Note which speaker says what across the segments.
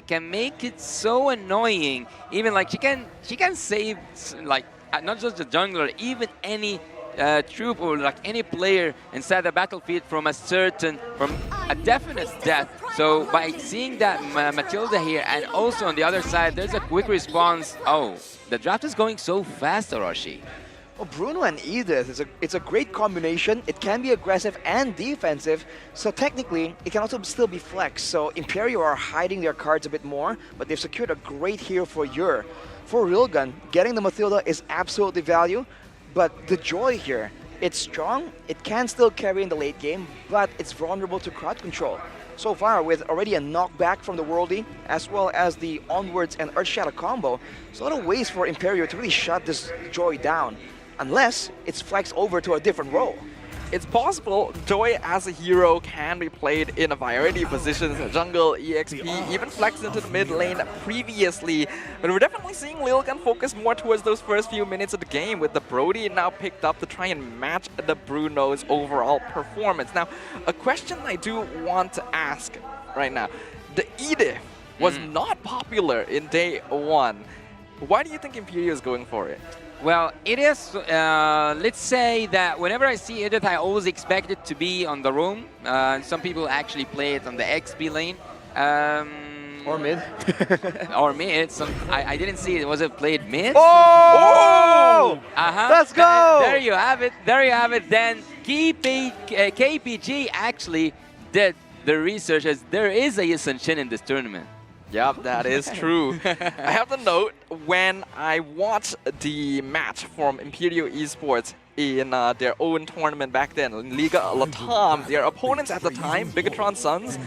Speaker 1: that can make it so annoying. Even like she can save like not just the jungler, even any troop or like any player inside the battlefield from a definite death. So by seeing that Matilda here, and also on the other side, there's a quick response. Oh, the draft is going so fast, Orochi.
Speaker 2: Well, Bruno and Edith, it's a great combination. It can be aggressive and defensive, so technically it can also still be flexed. So Imperio are hiding their cards a bit more, but they've secured a great hero for Ur. For Lilgun, getting the Matilda is absolutely value, but the Joy here, it's strong, it can still carry in the late game, but it's vulnerable to crowd control. So far, with already a knockback from the Worldie, as well as the Onwards and Earthshatter combo, there's a lot of ways for Imperio to really shut this Joy down, unless it's flexed over to a different role.
Speaker 3: It's possible Joy as a hero can be played in a variety of positions, jungle, EXP, even flex into the mid lane previously. But we're definitely seeing Lilgun focus more towards those first few minutes of the game, with the Brody now picked up to try and match the Bruno's overall performance. Now, a question I do want to ask right now. The Edith was not popular in day one. Why do you think Imperio is going for it?
Speaker 1: Well, it is, let's say that whenever I see Edith, I always expect it to be on the roam. Some people actually play it on the XP lane.
Speaker 2: Or mid.
Speaker 1: Or mid. I didn't see it. Was it played mid?
Speaker 2: Oh! Let's go!
Speaker 1: There you have it. There you have it. Then KPG actually did the research as there is a Yisun Shin in this tournament.
Speaker 3: Yep, that is true. I have to note, when I watched the match from Imperio Esports in their own tournament back then, in Liga Latam, their opponents at the time, Bigatron Suns,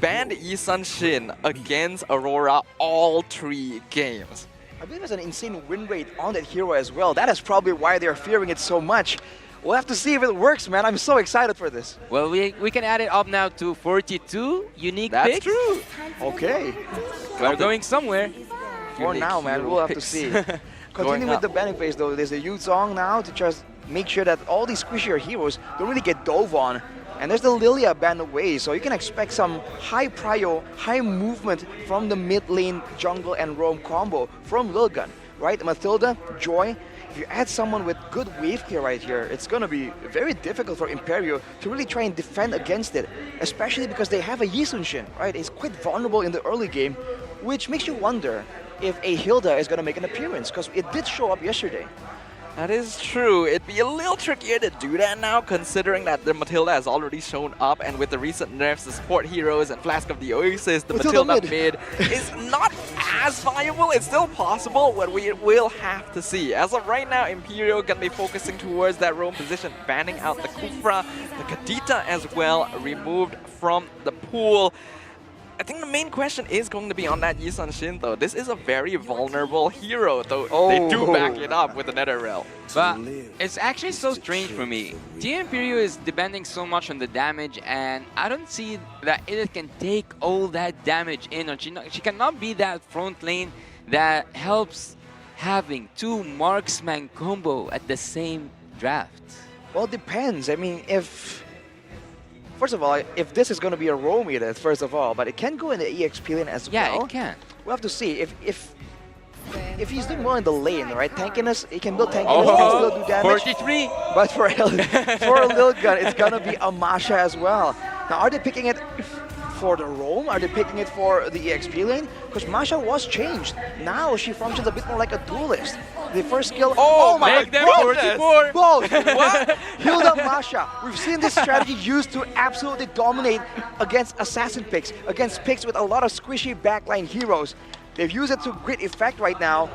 Speaker 3: banned Yisun Shin against Aurora all 3 games.
Speaker 2: I believe there's an insane win rate on that hero as well. That is probably why they're fearing it so much. We'll have to see if it works, man. I'm so excited for this.
Speaker 1: Well, we can add it up now to 42 unique
Speaker 3: That's
Speaker 1: picks.
Speaker 3: true.
Speaker 2: Okay.
Speaker 1: We're going somewhere.
Speaker 2: For now, man, we'll have to see. Continue with the banning phase, though. There's a Yu Zong now to just make sure that all these squishier heroes don't really get dove on. And there's the Lilia banned away, so you can expect some high prio, high movement from the mid lane jungle and roam combo from Lilgun, right? Matilda, Joy. If you add someone with good wave clear right here, it's going to be very difficult for Imperio to really try and defend against it, especially because they have a Yisun Shin, right? It's quite vulnerable in the early game, which makes you wonder if a Hilda is going to make an appearance, because it did show up yesterday.
Speaker 3: That is true. It'd be a little trickier to do that now, considering that the Matilda has already shown up, and with the recent nerfs, the support heroes and Flask of the Oasis, the Matilda mid is not as viable. It's still possible, but we will have to see. As of right now, Imperio can be focusing towards that roam position, banning out the Kufra, the Kadita as well, removed from the pool. I think the main question is going to be on that Yisun Shin, though. This is a very vulnerable hero, though they do back it up with the Nether Rail.
Speaker 1: But it's actually so strange for me. Team Imperio is depending so much on the damage, and I don't see that Edith can take all that damage in. Or she cannot be that front lane that helps having 2 marksman combo at the same draft.
Speaker 2: Well, it depends. I mean, first of all, if this is going to be a roam Edith, first of all, but it can go in the EXP lane as well.
Speaker 1: Yeah, it can.
Speaker 2: We'll have to see. If he's doing well in the lane, right? Tankiness, he can build tankiness, he can still do damage.
Speaker 1: 43!
Speaker 2: But for Lilgun, it's going to be a Masha as well. Now, are they picking it for the roam? Are they picking it for the EXP lane? Because Masha was changed. Now she functions a bit more like a duelist. The first skill, oh my
Speaker 1: Make them
Speaker 2: goodness!
Speaker 1: 44!
Speaker 2: Both! What? Hilda Masha. We've seen this strategy used to absolutely dominate against assassin picks, against picks with a lot of squishy backline heroes. They've used it to great effect right now.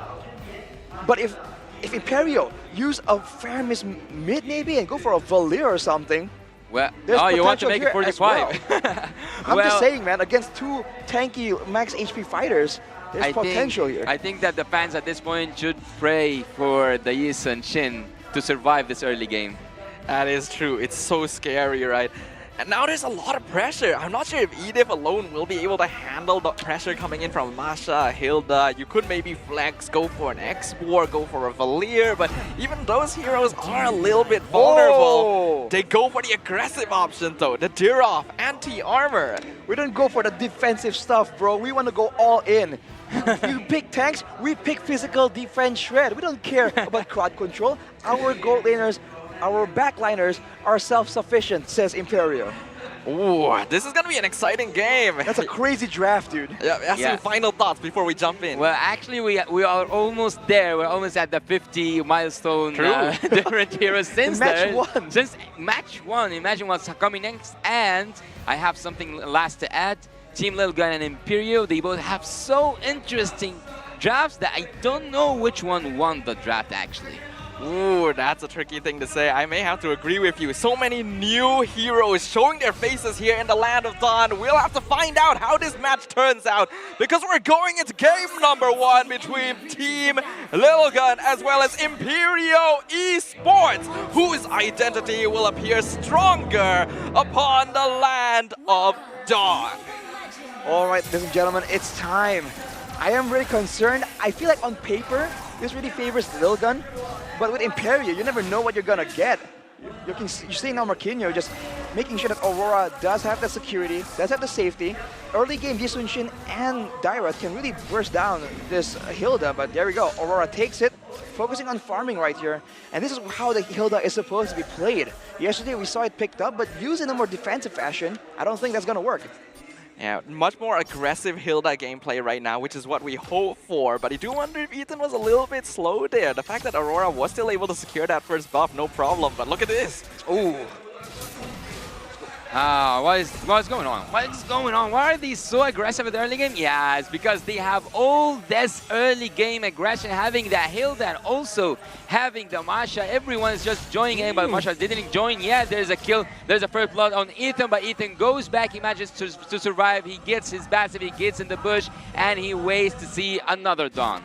Speaker 2: But if Imperio use a Faramis mid maybe and go for a Valir or something,
Speaker 1: well,
Speaker 2: there's
Speaker 1: you want to
Speaker 2: potential
Speaker 1: make
Speaker 2: here
Speaker 1: it 45?
Speaker 2: well. I'm just saying, man, against 2 tanky max HP fighters, there's potential here.
Speaker 1: I think that the fans at this point should pray for the Yisun Shin to survive this early game.
Speaker 3: That is true. It's so scary, right? And now there's a lot of pressure. I'm not sure if Edith alone will be able to handle the pressure coming in from Masha, Hilda. You could maybe flex, go for an X-War, go for a Valier, but even those heroes are a little bit vulnerable. They go for the aggressive option though, the Dirov, anti-armor.
Speaker 2: We don't go for the defensive stuff, bro. We want to go all in. You pick tanks, we pick physical defense shred. We don't care about crowd control. Our gold laners, our backliners are self-sufficient, says Emperio.
Speaker 3: Ooh, this is gonna be an exciting game.
Speaker 2: That's a crazy draft, dude.
Speaker 3: Yeah, final thoughts before we jump in.
Speaker 1: Well, actually, we are almost there. We're almost at the 50 milestone. Different heroes since match one. Imagine what's coming next. And I have something last to add. Team Lilgun and Emperio, they both have so interesting drafts that I don't know which one won the draft actually.
Speaker 3: Ooh, that's a tricky thing to say. I may have to agree with you. So many new heroes showing their faces here in the Land of Dawn. We'll have to find out how this match turns out because we're going into game number 1 between Team Lilgun as well as Emperio Esports, whose identity will appear stronger upon the Land of Dawn.
Speaker 2: All right, ladies and gentlemen, it's time. I am really concerned. I feel like on paper, this really favors Lilgun, but with Emperio, you never know what you're gonna get. You're seeing now Marquinhos just making sure that Aurora does have the security, does have the safety. Early game, Yisun Shin and Dairat can really burst down this Hilda, but there we go. Aurora takes it, focusing on farming right here. And this is how the Hilda is supposed to be played. Yesterday, we saw it picked up, but used in a more defensive fashion, I don't think that's gonna work.
Speaker 3: Yeah, much more aggressive Hilda gameplay right now, which is what we hope for. But I do wonder if Ethan was a little bit slow there. The fact that Aurora was still able to secure that first buff, no problem. But look at this.
Speaker 2: Ooh.
Speaker 1: What's going on? What is going on? Why are they so aggressive at the early game? Yeah, it's because they have all this early game aggression, having that Hilda and also having the Masha. Everyone is just joining in, but Masha didn't join yet. There's a kill. There's a first blood on Ethan, but Ethan goes back. He manages to survive. He gets his passive. He gets in the bush, and he waits to see another Dawn.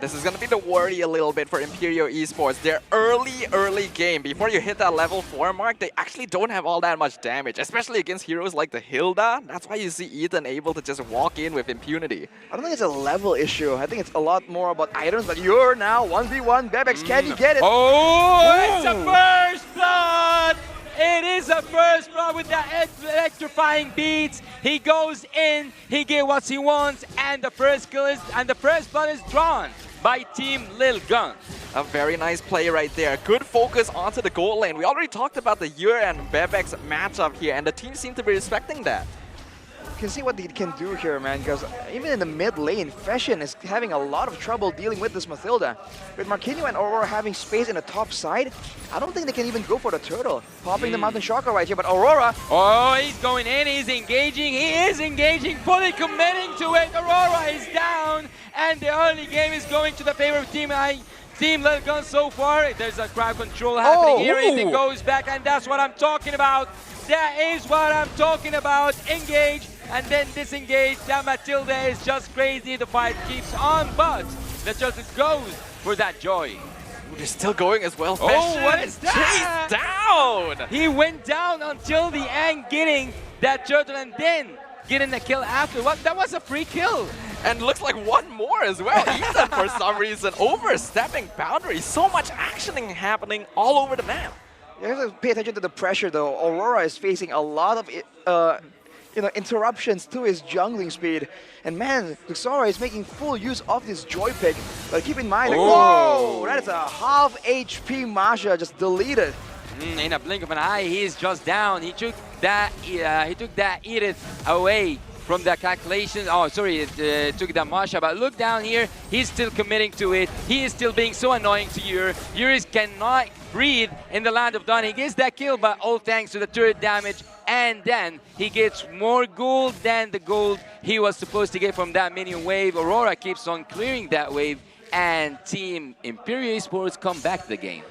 Speaker 3: This is going to be the worry a little bit for Emperio Esports. Their early game, before you hit that level 4 mark, they actually don't have all that much damage, especially against heroes like the Hilda. That's why you see Ethan able to just walk in with impunity.
Speaker 2: I don't think it's a level issue. I think it's a lot more about items, but you're now 1v1. Bebex, can you get it?
Speaker 1: Oh, it's a first blood! It is a first blood with the electrifying beats. He goes in, he gets what he wants, and the first kill is, and the first blood is drawn by Team Lilgun.
Speaker 3: A very nice play right there. Good focus onto the gold lane. We already talked about the Yur and Bebex matchup here, and the team seem to be respecting that.
Speaker 2: You can see what they can do here, man, because even in the mid lane, Fashion is having a lot of trouble dealing with this Mathilda. With Marquinhos and Aurora having space in the top side, I don't think they can even go for the turtle. Popping the Mountain Shocker right here, but Aurora...
Speaker 1: Oh, he's going in, he's engaging, he is engaging, fully committing to it. Aurora is down, and the early game is going to the favor of Team Lilgun so far. There's a crowd control happening here. Ethan goes back, and that's what I'm talking about. That is what I'm talking about. Engage. And then disengage. That Matilda is just crazy. The fight keeps on, but the Justice goes for that joy.
Speaker 3: Ooh, they're still going as well.
Speaker 1: Oh, what is that?
Speaker 3: Chased down!
Speaker 1: He went down until the end, getting that turtle and then getting the kill after. What? That was a free kill.
Speaker 3: And looks like one more as well. Ethan, for some reason, overstepping boundaries. So much actioning happening all over the map.
Speaker 2: You have to pay attention to the pressure, though. Aurora is facing a lot of interruptions to his jungling speed. And man, Luxora is making full use of this joy pick. But keep in mind, whoa, that is a half HP Masha just deleted.
Speaker 1: In a blink of an eye, he's just down. He took that Edith away from the calculations. Oh, sorry, it took the Masha, but look down here. He's still committing to it. He is still being so annoying to Yur. Yur cannot breathe in the Land of Dawn. He gets that kill, but all thanks to the turret damage. And then he gets more gold than the gold he was supposed to get from that minion wave. Aurora keeps on clearing that wave, and Team Emperio Esports come back to the game.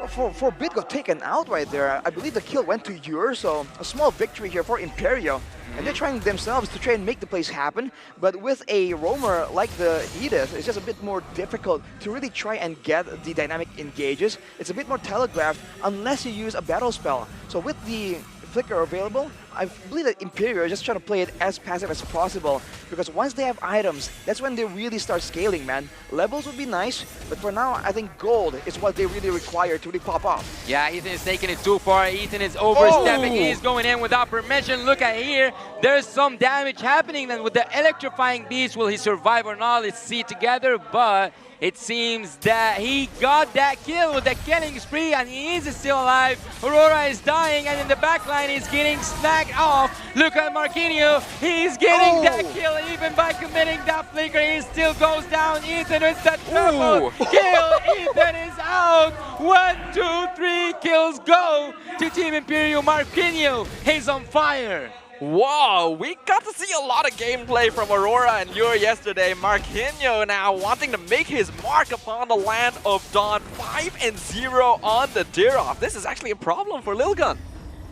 Speaker 2: For Bit got taken out right there. I believe the kill went to Yur, so a small victory here for Emperio. And they're trying themselves to try and make the plays happen, but with a roamer like the Edith, it's just a bit more difficult to really try and get the dynamic engages. It's a bit more telegraphed unless you use a battle spell. So with the Flicker available, I believe that Emperio is just trying to play it as passive as possible, because once they have items, that's when they really start scaling, man. Levels would be nice, but for now, I think gold is what they really require to really pop off.
Speaker 1: Yeah, Ethan is taking it too far. Ethan is overstepping. He's going in without permission. Look at here. There's some damage happening. Then with the electrifying beast, will he survive or not? Let's see together, but it seems that he got that kill with the killing spree, and he is still alive. Aurora is dying, and in the back line, he's getting snagged off. Look at Marquinhos. He's getting that kill even by committing that flicker. He still goes down. Ethan is the triple kill. Ethan is out. 1, 2, 3 kills go to Team Emperio. Marquinhos, he's on fire.
Speaker 3: Wow, we got to see a lot of gameplay from Aurora and Yuri yesterday. Marquinhos now wanting to make his mark upon the land of Dawn. 5-0 on the Dirov. This is actually a problem for Lilgun.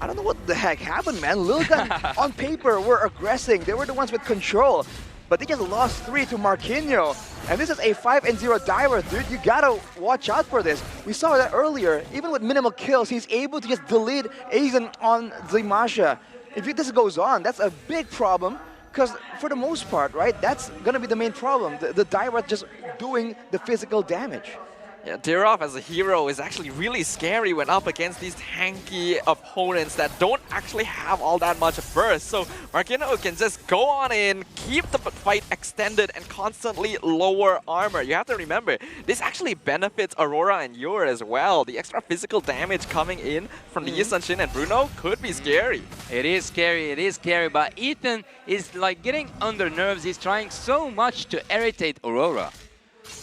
Speaker 2: I don't know what the heck happened, man. Lilgun, on paper, were aggressing. They were the ones with control. But they just lost 3 to Marquinhos. And this is a 5-0 diver, dude. You gotta watch out for this. We saw that earlier. Even with minimal kills, he's able to just delete Aizen on Zimasha. If this goes on, that's a big problem, because for the most part, right, that's going to be the main problem. The diver just doing the physical damage.
Speaker 3: Yeah, Dirov as a hero is actually really scary when up against these tanky opponents that don't actually have all that much burst. So Marquinhos can just go on in, keep the fight extended, and constantly lower armor. You have to remember, this actually benefits Aurora and Yur as well. The extra physical damage coming in from the Yisun and Bruno could be scary.
Speaker 1: It is scary, but Ethan is like getting under nerves. He's trying so much to irritate Aurora.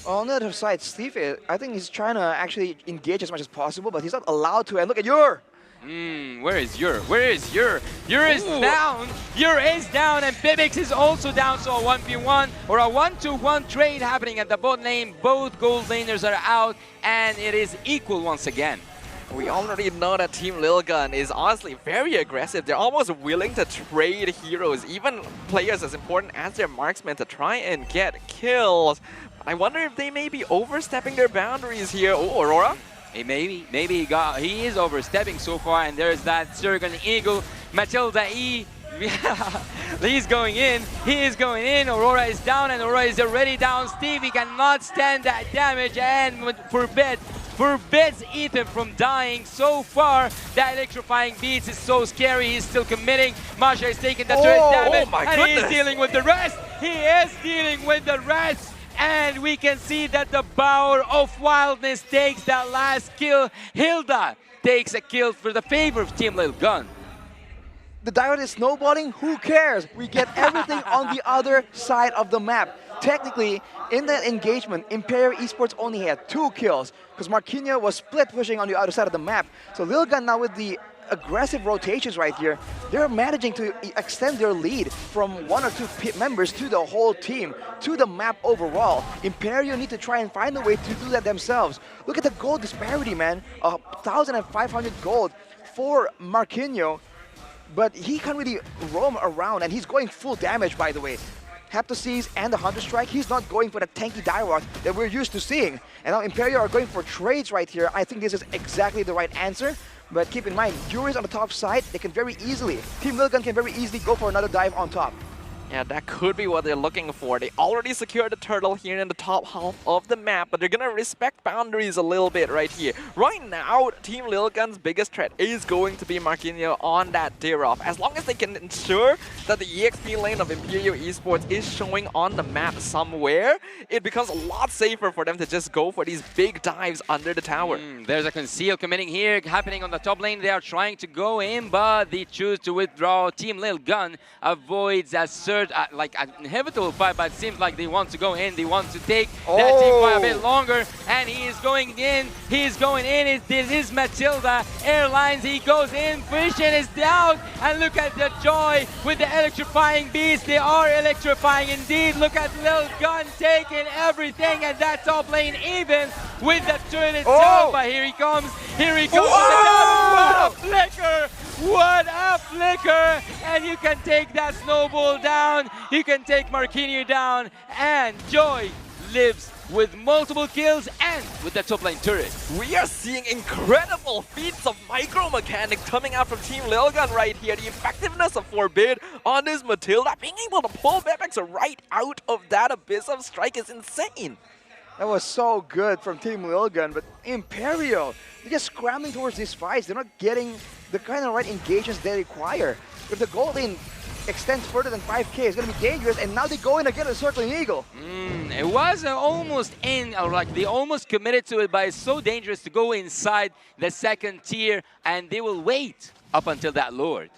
Speaker 2: On the other side, Steve, I think he's trying to actually engage as much as possible, but he's not allowed to. And look at Yur!
Speaker 1: Where is Yur? Where is Yur? Yur is down! Yur is down, and Bibix is also down, so a 1v1 or a 1-2-1 trade happening at the bot lane. Both gold laners are out, and it is equal once again.
Speaker 3: We already know that Team Lilgun is honestly very aggressive. They're almost willing to trade heroes, even players as important as their marksmen, to try and get kills. I wonder if they may be overstepping their boundaries here. Oh, Aurora?
Speaker 1: Hey, maybe he is overstepping so far, and there's that Surgeon Eagle. Matilda E. He's going in. He is going in. Aurora is down, and Aurora is already down. Stevie cannot stand that damage and forbids Ethan from dying. So far, that electrifying beats is so scary. He's still committing. Masha is taking the turret damage, and he is dealing with the rest. He is dealing with the rest. And we can see that the Bower of Wildness takes that last kill. Hilda takes a kill for the favor of Team Lilgun.
Speaker 2: The diver is snowballing, who cares? We get everything on the other side of the map. Technically, in that engagement, Emperio Esports only had 2 kills, because Marquinhos was split pushing on the other side of the map. So Lilgun now with the aggressive rotations right here, they're managing to extend their lead from 1 or 2 members to the whole team, to the map overall. Emperio need to try and find a way to do that themselves. Look at the gold disparity, man. 1,500 gold for Marquinhos, but he can't really roam around, and he's going full damage, by the way. Heptoseize and the Hunter Strike, he's not going for the tanky Direwolf that we're used to seeing. And now Emperio are going for trades right here. I think this is exactly the right answer. But keep in mind, Yuri's on the top side, they can very easily, Team Lilgun can very easily go for another dive on top.
Speaker 3: Yeah, that could be what they're looking for. They already secured the turtle here in the top half of the map, but they're gonna respect boundaries a little bit right here. Right now, Team Lilgun's biggest threat is going to be Marquinhos on that Dirov. As long as they can ensure that the EXP lane of Emperio Esports is showing on the map somewhere, it becomes a lot safer for them to just go for these big dives under the tower.
Speaker 1: There's a conceal committing here happening on the top lane. They are trying to go in, but they choose to withdraw. Team Lilgun avoids a like an inevitable fight, but it seems like they want to go in. They want to take that team fight a bit longer, and he is going in. He's going in. This is Matilda Airlines. He goes in. Vision is down, and look at the joy with the electrifying beast. They are electrifying indeed. Look at Lilgun taking everything, and that top lane even with the turret itself. But here he comes. Here he comes. What a flicker! What a flicker! And you can take that snowball down. You can take Marquinhos down. And Joy lives with multiple kills and with the top lane turret.
Speaker 3: We are seeing incredible feats of micro mechanic coming out from Team Lilgun right here. The effectiveness of Forbid on this Matilda, being able to pull Bebex right out of that Abyss of Strike is insane.
Speaker 2: That was so good from Team Lilgun, but Imperio, they're just scrambling towards these fights. They're not getting the kind of right engagements they require. If the gold lane extends further than 5k, it's going to be dangerous, and now they go in again with Circling Eagle.
Speaker 1: It was almost in, or like they almost committed to it, but it's so dangerous to go inside the second tier, and they will wait up until that Lord.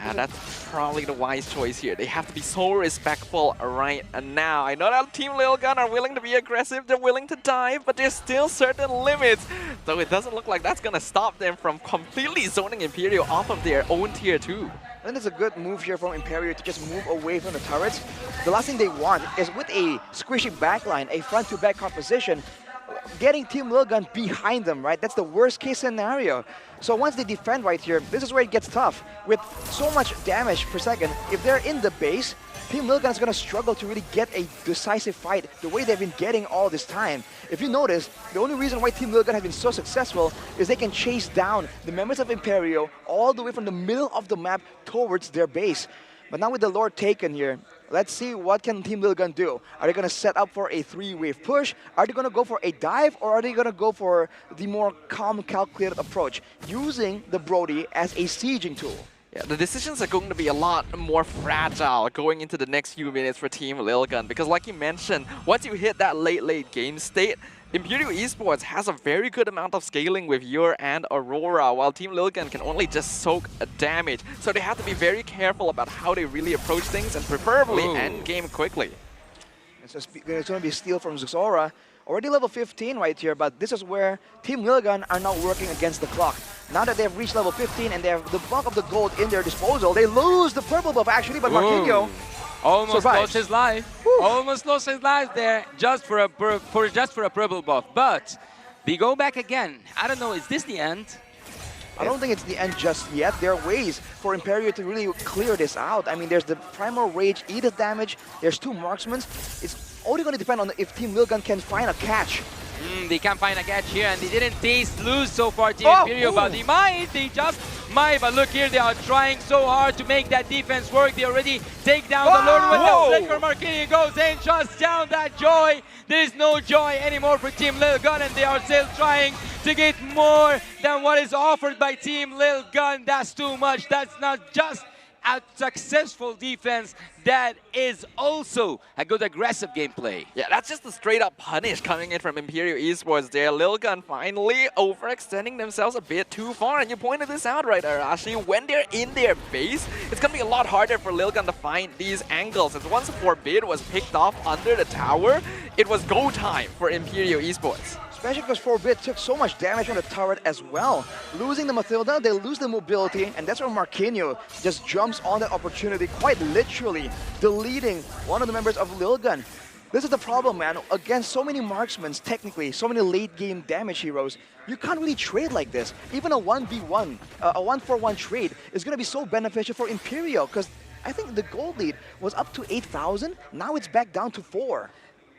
Speaker 3: And that's probably the wise choice here. They have to be so respectful right now. I know that Team Lilgun are willing to be aggressive, they're willing to dive, but there's still certain limits. So it doesn't look like that's going to stop them from completely zoning Imperio off of their own tier 2.
Speaker 2: I think it's a good move here from Imperio to just move away from the turrets. The last thing they want is with a squishy backline, a front-to-back composition, getting Team Lilgun behind them, right? That's the worst case scenario. So once they defend right here, this is where it gets tough. With so much damage per second, if they're in the base, Team Lilgun is going to struggle to really get a decisive fight the way they've been getting all this time. If you notice, the only reason why Team Lilgun has been so successful is they can chase down the members of Imperio all the way from the middle of the map towards their base. But now with the Lord taken here, let's see what can Team Lilgun do. Are they going to set up for a 3-wave push? Are they going to go for a dive? Or are they going to go for the more calm, calculated approach, using the Brody as a sieging tool?
Speaker 3: Yeah, the decisions are going to be a lot more fragile going into the next few minutes for Team Lilgun, because like you mentioned, once you hit that late game state, Emperio Esports has a very good amount of scaling with Yor and Aurora, while Team Lilgun can only just soak damage. So they have to be very careful about how they really approach things and preferably end game quickly.
Speaker 2: It's going to be a steal from Zora. Already level 15 right here, but this is where Team Lilgun are now working against the clock. Now that they've reached level 15 and they have the bulk of the gold in their disposal, they lose the purple buff actually, but Marquinhos
Speaker 1: almost
Speaker 2: survives.
Speaker 1: lost his life. Almost lost his life there just for a purple buff. But they go back again. I don't know, is this the end?
Speaker 2: I don't think it's the end just yet. There are ways for Imperio to really clear this out. I mean, there's the Primal Rage, Edith damage, there's 2 marksmen. It's only going to depend on if Team Lilgun can find a catch.
Speaker 1: They can't find a catch here, and they didn't taste lose so far, Team Imperio, but they just might. But look here, they are trying so hard to make that defense work. They already take down the Lord with the flicker. Marquinhos goes in, shuts down that joy. There is no joy anymore for Team Lilgun, and they are still trying to get more than what is offered by Team Lilgun. That's too much. That's not just a successful defense, that is also a good aggressive gameplay.
Speaker 3: Yeah, that's just a straight up punish coming in from Emperio Esports there. Lilgun finally overextending themselves a bit too far, and you pointed this out right, Arashi. When they're in their base, it's gonna be a lot harder for Lilgun to find these angles. And once Forbid was picked off under the tower, it was go time for Emperio Esports.
Speaker 2: Especially because Forbid took so much damage from the turret as well. Losing the Matilda, they lose the mobility, and that's where Marquinhos just jumps on that opportunity, quite literally deleting one of the members of Lilgun. This is the problem, man. Against so many marksmen, technically, so many late-game damage heroes, you can't really trade like this. Even a 1v1, a 1-for-1 trade is going to be so beneficial for Imperio, because I think the gold lead was up to 8,000, now it's back down to 4.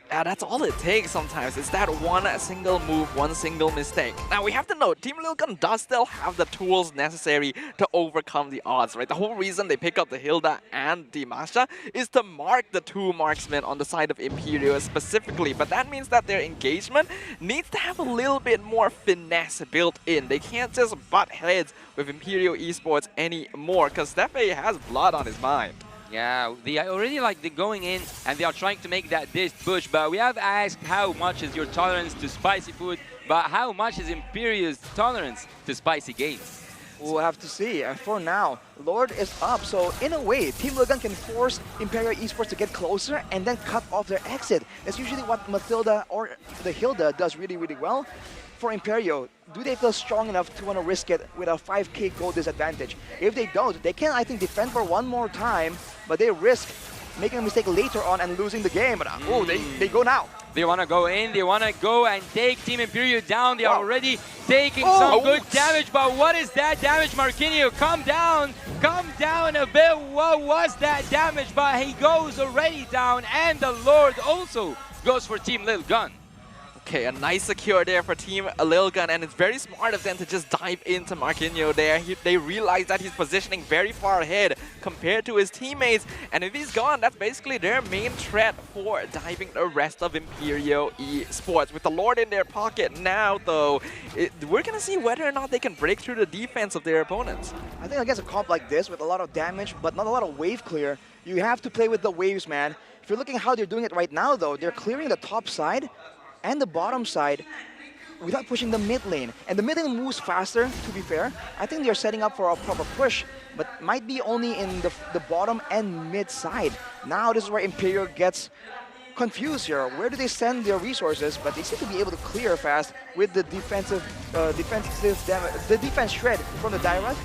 Speaker 3: That's all it takes sometimes. It's that one single move, one single mistake. Now, we have to note, Team Lilgun does still have the tools necessary to overcome the odds, right? The whole reason they pick up the Hilda and the Masha is to mark the 2 marksmen on the side of Imperio specifically. But that means that their engagement needs to have a little bit more finesse built in. They can't just butt heads with Imperio Esports anymore, because Stefe has blood on his mind.
Speaker 1: Yeah, they are already they're going in and they are trying to make that dish push, but we have asked how much is your tolerance to spicy food, but how much is Imperio's tolerance to spicy games?
Speaker 2: We'll have to see. For now, Lord is up, so in a way, Team Lilgun can force Imperio Esports to get closer and then cut off their exit. That's usually what Matilda or the Hilda does really, really well. For Imperio, do they feel strong enough to want to risk it with a 5k gold disadvantage? If they don't, they can, I think, defend for one more time, but they risk making a mistake later on and losing the game. But they go now.
Speaker 1: They want to go in, they want to go and take Team Imperio down. They are already taking some good damage, but what is that damage, Marquinhos? Come down a bit. What was that damage? But he goes already down, and the Lord also goes for Team Lilgun.
Speaker 3: Okay, a nice secure there for Team Lilgun, and it's very smart of them to just dive into Marquinhos there. They realize that he's positioning very far ahead compared to his teammates, and if he's gone, that's basically their main threat for diving the rest of Emperio Esports. With the Lord in their pocket now, though, we're going to see whether or not they can break through the defense of their opponents.
Speaker 2: I think against a comp like this with a lot of damage, but not a lot of wave clear, you have to play with the waves, man. If you're looking at how they're doing it right now, though, they're clearing the top side and the bottom side without pushing the mid lane. And the mid lane moves faster, to be fair. I think they're setting up for a proper push, but might be only in the bottom and mid side. Now this is where Emperio gets confused here. Where do they send their resources? But they seem to be able to clear fast with the defense shred from the direct.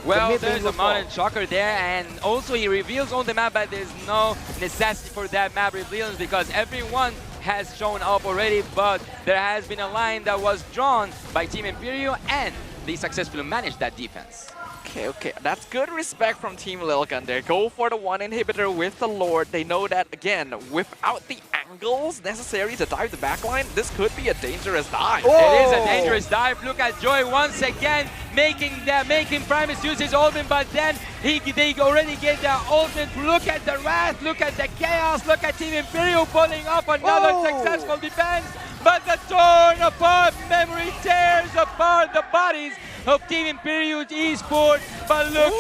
Speaker 1: Well, there's a mountain shocker there, and also he reveals on the map, but there's no necessity for that map reveals because everyone has shown up already, but there has been a line that was drawn by Team Emperio, and they successfully managed that defense.
Speaker 3: Okay, that's good respect from Team Lilgun there. Go for the one inhibitor with the Lord. They know that, again, without the angles necessary to dive the backline, this could be a dangerous dive.
Speaker 1: Oh! It is a dangerous dive. Look at Joy once again making Primus use his ultimate, but then they already get their ultimate. Look at the Wrath, look at the Chaos, look at Team Emperio pulling up another successful defense. But the torn apart memory tears apart the bodies of Team Emperio Esports. But look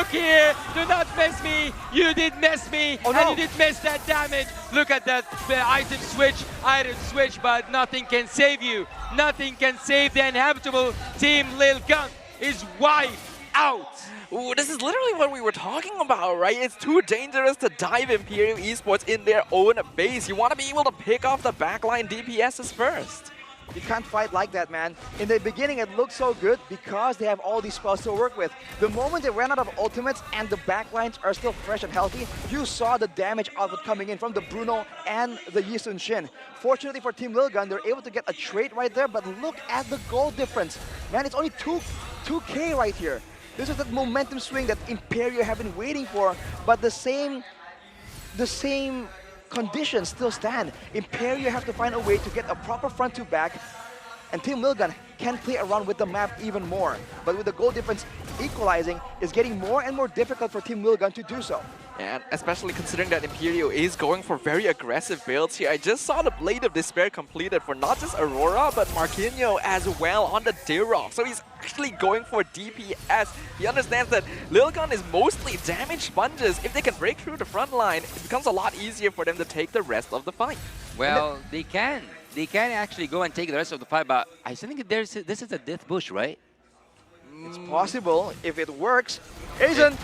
Speaker 1: here, do not miss me. You did miss me, and you did miss that damage. Look at that item switch, but nothing can save you. Nothing can save the inhabitable. Team Lilgun is wiped out.
Speaker 3: Ooh, this is literally what we were talking about, right? It's too dangerous to dive Emperio Esports in their own base. You want to be able to pick off the backline DPSs first.
Speaker 2: You can't fight like that, man. In the beginning, it looked so good because they have all these spells to work with. The moment they ran out of ultimates and the backlines are still fresh and healthy, you saw the damage output coming in from the Bruno and the Yi Sun-shin. Fortunately for Team Lilgun, they're able to get a trade right there, but look at the goal difference. Man, it's only 2K right here. This is that momentum swing that Emperio have been waiting for, but the same conditions still stand. Emperio have to find a way to get a proper front to back, and Team Lilgun can play around with the map even more. But with the goal difference equalizing, it's getting more and more difficult for Team Lilgun to do so.
Speaker 3: And especially considering that Emperio is going for very aggressive builds here. I just saw the Blade of Despair completed for not just Aurora, but Marquinhos as well on the Dirok. So he's actually going for DPS. He understands that Lilgun is mostly damage sponges. If they can break through the front line, it becomes a lot easier for them to take the rest of the fight.
Speaker 1: Well, they can actually go and take the rest of the fight, but I think this is a death bush, right?
Speaker 2: It's possible if it works. Asian!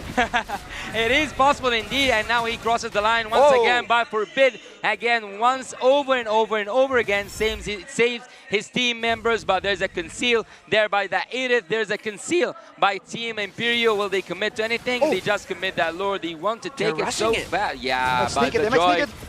Speaker 1: It is possible indeed, and now he crosses the line once again, but Forbid again once over and over again saves his team members, but there's a conceal there by the Edith, there's a conceal by Team Emperio. Will they commit to anything? They just commit that Lord. They want to take it so fast. Yeah, but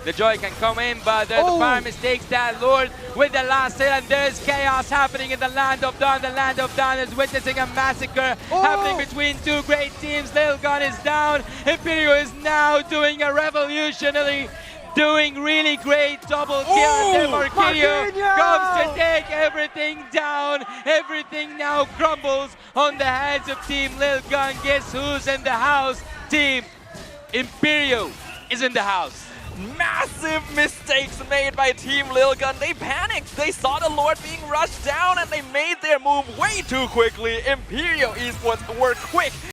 Speaker 1: the Joy can come in, but there's the fire mistakes that Lord with the last hit, and there's chaos happening in the Land of Dawn. The Land of Dawn is witnessing a massacre happening between two great teams. Lilgun is down. Emperio is now doing a revolutionary, doing really great double kill, and then Marquinhos comes to take everything down. Everything now crumbles on the hands of Team Lilgun. Guess who's in the house? Team Emperio is in the house.
Speaker 3: Massive mistakes made by Team Lilgun. They panicked. They saw the Lord being rushed down and they made their move way too quickly. Emperio Esports were quick